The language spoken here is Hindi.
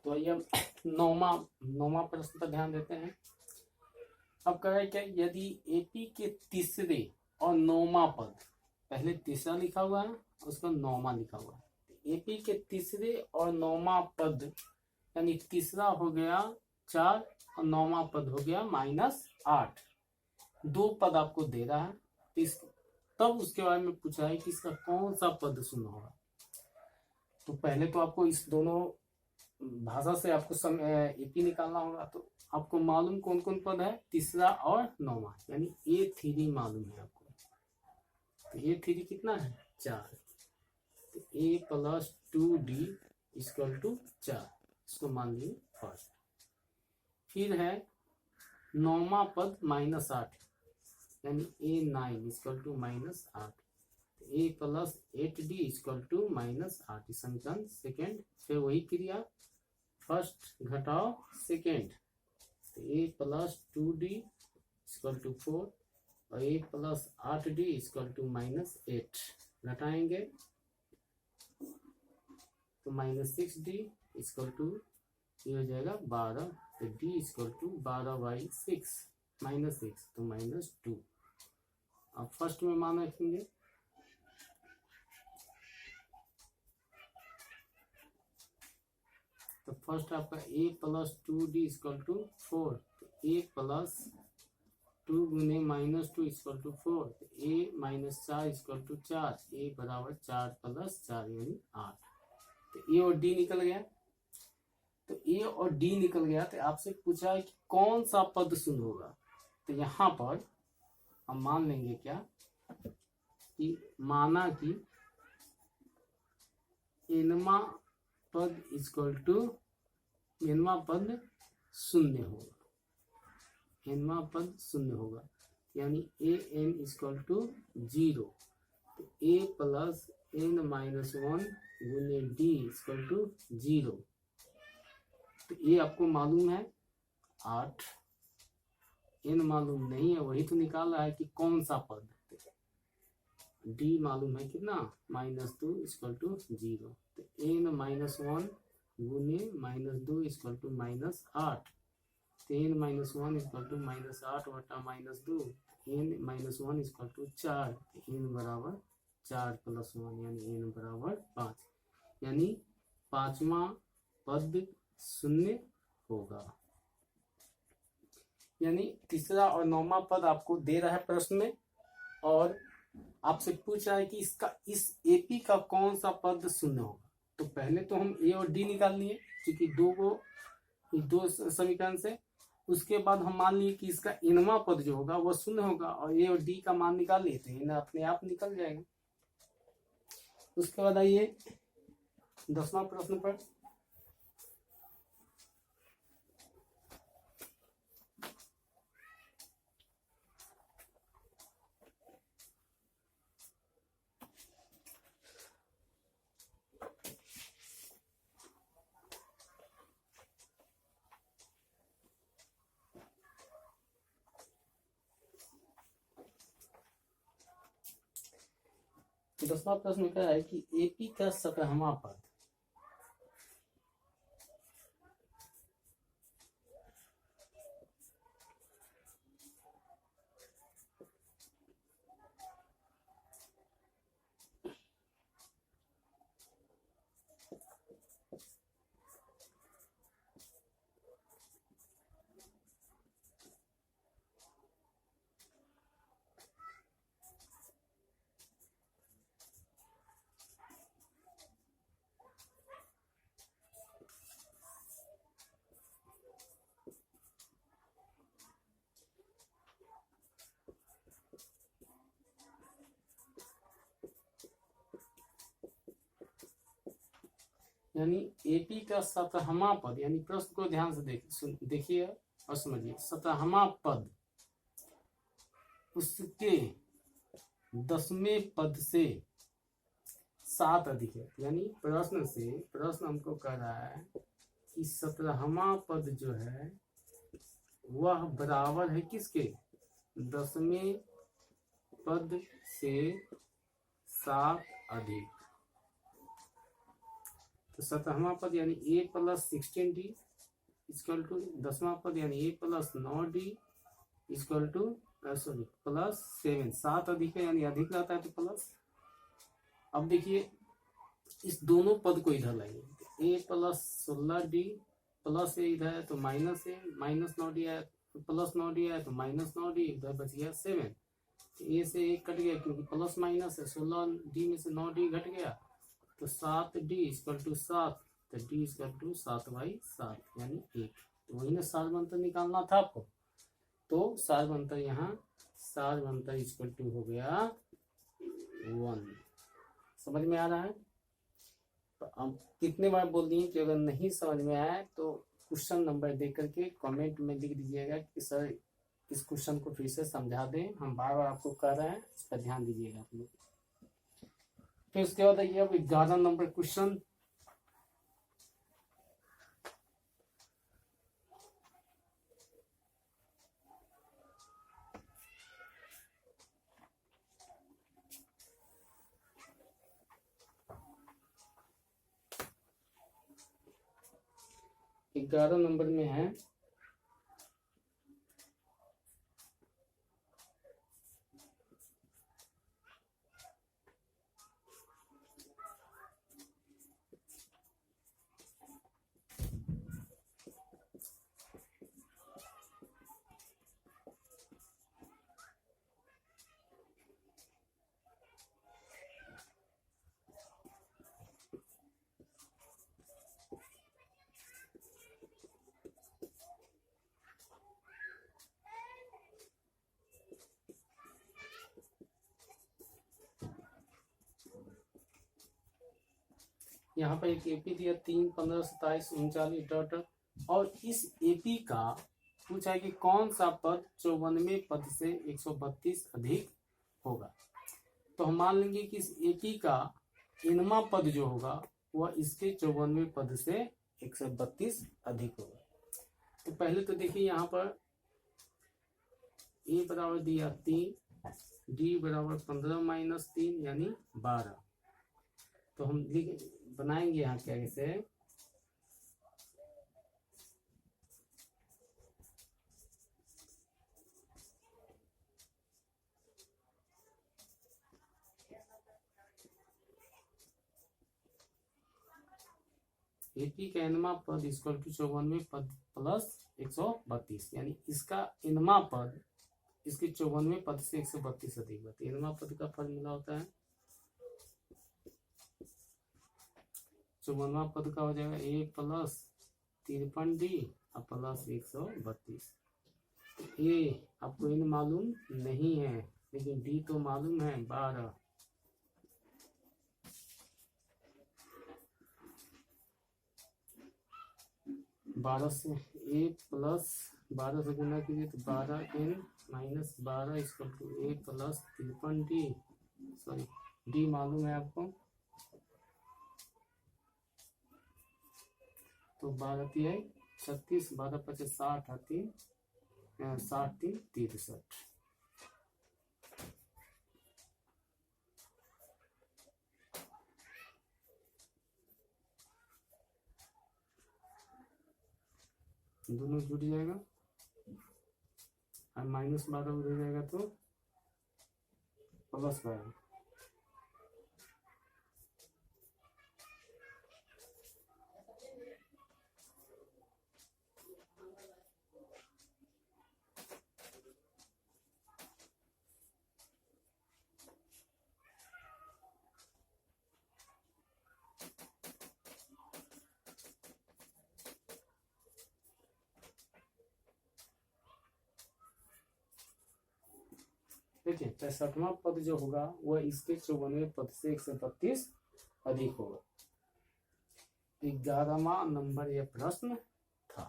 तो आइए अब नौमा प्रश्न पर ध्यान देते हैं। अब कह रहा है क्या, यदि एपी के तीसरे और नौमा पद, पहले तीसरा लिखा हुआ है उसका नौमा लिखा हुआ है, एपी के तीसरे और नौमा पद, यानी तीसरा हो गया 4 और नौमा पद हो गया -8, दो पद आपको दे रहा है। तब उसके बारे में पूछा है कि इसका कौन सा पद शून्य होगा। तो पहले तो आपको इस दोनों भाषा से आपको एपी निकालना होगा। तो आपको मालूम कौन कौन पद है, तीसरा और नौमा, यानी A3 मालूम है आपको। तो A3 कितना है 4, तो A + 2D = 4, इसको मान लीजिए फर्स्ट। फिर है नौमा पद -8, यानी A9 = -8, A + 8D = -8, समीकरण सेकेंड। फिर वही क्रिया, फर्स्ट घटाओ सेकेंड, तो A + 2D = 4 और A + 8D = -8, घटाएंगे तो -6D = ये हो जाएगा 12, तो D = 12/6 -6, तो -2। अब फर्स्ट में मान रखेंगे, तो फर्स्ट आपका A + 2D = 4, तो A + 2 गुने -2 = 4, तो A - 4 = 4, A = 4 + 4 यानी 8। तो A और D निकल गया। तो A और D निकल गया, तो आपसे पूछा है कि कौन सा पद शून्य होगा। तो यहाँ पर हम मान लेंगे क्या, कि माना कि एनवा पद एनवा पद शून्य होगा, एनवा पद शून्य होगा, यानी AN = 0, तो A + n-1 गुने D = 0। तो ये आपको मालूम है 8, n मालूम नहीं है, वही तो निकाल रहा है कि कौन सा पद। D मालूम है कितना, -2 = 0, तो n-1 गुने -2 = -8, तो n-1 = -8 बटा -2, n-1 = 4, n = 4 + 1 यानी n = 5, यानी पांचवा पद शून्य होगा। यानी तीसरा और नौमा पद आपको दे रहा है प्रश्न में, और आपसे पूछ रहा है कि इसका इस एपी का कौन सा पद शून्य होगा। तो पहले तो हम ए और डी निकाल लिए, क्योंकि दो समीकरण से। उसके बाद हम मान लिए कि इसका इनवा पद जो होगा वह शून्य होगा, और ए और डी का मान निकाल लिए, तो इन अपने आप निकल जाएगा। उसके बाद आइए 10वां प्रश्न पर। तो 10वां प्रश्न क्या है कि एपी का 17वां पद यानी एपी का 17वां पद, यानी प्रश्न को ध्यान से देखिए और समझिए। 17वां पद उसके 10वें पद से 7 अधिक है, यानी प्रश्न हमको कह रहा है कि 17वां पद जो है वह बराबर है किसके, 10वें पद से 7 अधिक। तो 17वां पद यानी a plus 16d equal to 10वां पद यानी a plus 9d equal to sorry plus 7। 7 अधिक है यानी अधिक रहता है तो प्लस। अब देखिए इस दोनों पद को इधर लाएंगे, a प्लस 16d प्लस ए इधर है तो माइनस ए, माइनस 9d है तो प्लस 9d है तो माइनस 9d, इधर बच गया 7। ए से एक कट गया क्योंकि प्लस माइनस है, 16d में से 9d घट गया तो 7d इक्वल टू 7, तो d इक्वल टू 7/7 यानी 1। तो वही ना सार अंतर निकालना था आपको, तो सार अंतर यहाँ सार अंतर इक्वल टू हो गया 1। समझ में आ रहा है? तो अब कितने बार बोल दिए कि अगर नहीं समझ में आया तो क्वेश्चन नंबर दे करके कमेंट में लिख दीजिएगा कि सर इस क्वेश्चन को फिर से समझा दें, हम बार बार आपको कह रहे हैं, इस पर ध्यान दीजिएगा आप लोग। फिर उसके बाद आइए अब 11 नंबर क्वेश्चन। ग्यारह नंबर में है यहाँ पर एक एपी दिया 3, 15, 27, 39 डॉट, और इस एपी का पूछा है कि कौन सा पद 54वें पद से 132 अधिक होगा। तो हम मान लेंगे कि इस एपी का इनवा पद जो होगा वह इसके 54वें पद से 132 अधिक होगा। तो पहले तो देखिए यहाँ पर ए बराबर दिया 3, डी बराबर 15 - 3 यानी 12। तो हम बनाएंगे यहाँ क्या कैसे, एपी का इनवा पद इक्वल टू 54वें पद प्लस 132, यानी इसका इनवा पद इसके 54वें पद से 132 अधिक होता है। इनवा पद का फॉर्मूला होता है 54वां पद का हो जाएगा a प्लस 53d और प्लस 132। ए आपको इन मालूम नहीं है लेकिन डी तो मालूम है 12। बारह से ए प्लस 12 से गुना कीजिए तो 12n minus 12 equal to A plus 53d, sorry D मालूम है आपको, तो 12 है 36, 12 × 5 = 60, 60 3 63। दोनों जुड़ जाएगा और -12 उधर जाएगा तो +12। देखिए 65वां पद जो होगा वह इसके 54वें पद से 132 अधिक होगा। 11वां नंबर यह प्रश्न था।